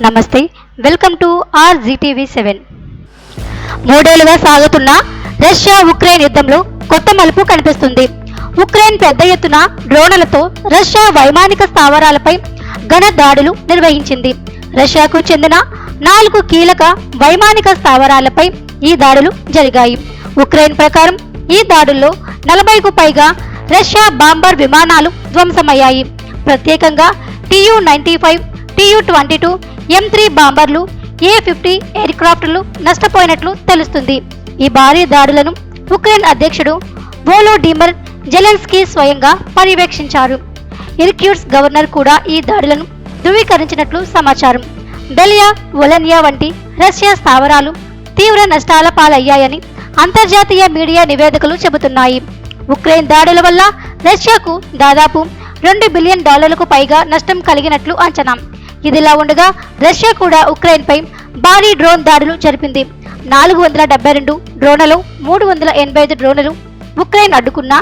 నమస్తే, welcome to RZTV7. మూడేళ్లుగా సాగుతున్న రష్యా ఉక్రెయిన్ యుద్ధంలో కొత్త మలుపు కనిపిస్తుంది. ఉక్రెయిన్ పెద్ద ఎత్తున డ్రోన్లతో రష్యా వైమానిక స్థావరాలపై ఘన దాడులు నిర్వహించింది. రష్యాకు చెందిన 4 కీలక వైమానిక స్థావరాలపై ఈ దాడులు జరిగాయి. ఉక్రెయిన్ ప్రకారం ఈ దాడుల్లో 40కు పైగా రష్యా బాంబర్ విమానాలు ధ్వంసమయ్యాయి. ప్రత్యేకంగా Tu-95, Tu-22, M3 బాంబర్లు, A-50 air క్రాఫ్ట్లు నష్టపోయినట్లు తెలుస్తుంది. ఈ భారీ దాడులను ఉక్రెయిన్ అధ్యక్షుడు వోలోడిమిర్ జెలెన్స్కీ స్వయంగా పర్యవేక్షించారు. ఇర్క్యూట్స్క్ గవర్నర్ కూడా ఈ దాడులను ధృవీకరించినట్లు సమాచారం. బెలియా, వొలెనియా వంటి రష్యా స్థావరాలు తీవ్ర నష్టాల పాలయ్యాయని అంతర్జాతీయ మీడియా నివేదికలు చెబుతున్నాయి. ఉక్రెయిన్ దాడుల వల్ల రష్యాకు దాదాపు $2 బిలియన్ పైగా నష్టం కలిగినట్లు అంచనా. ఇదిలా ఉండగా రష్యా కూడా ఉక్రెయిన్పై భారీ డ్రోన్ దాడులు జరిపింది. 472 డ్రోన్లలో 385 డ్రోన్లు ఉక్రెయిన్ అడ్డుకున్న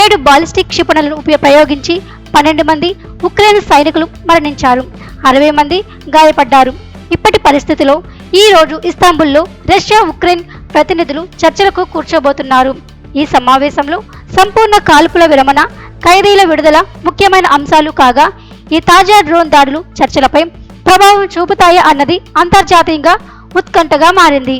7 బాలిస్టిక్ క్షిపణులను ప్రయోగించి 12 మంది ఉక్రెయిన్ సైనికులు మరణించారు, 60 మంది గాయపడ్డారు. ఇప్పటి పరిస్థితిలో ఈ రోజు ఇస్తాంబుల్లో రష్యా ఉక్రెయిన్ ప్రతినిధులు చర్చలకు కూర్చోబోతున్నారు. ఈ సమావేశంలో సంపూర్ణ కాల్పుల విరమణ, ఖైదీల విడుదల ముఖ్యమైన అంశాలు కాగా, ఈ తాజా డ్రోన్ దాడులు చర్చలపై ప్రభావం చూపుతాయా అన్నది అంతర్జాతీయంగా ఉత్కంఠగా మారింది.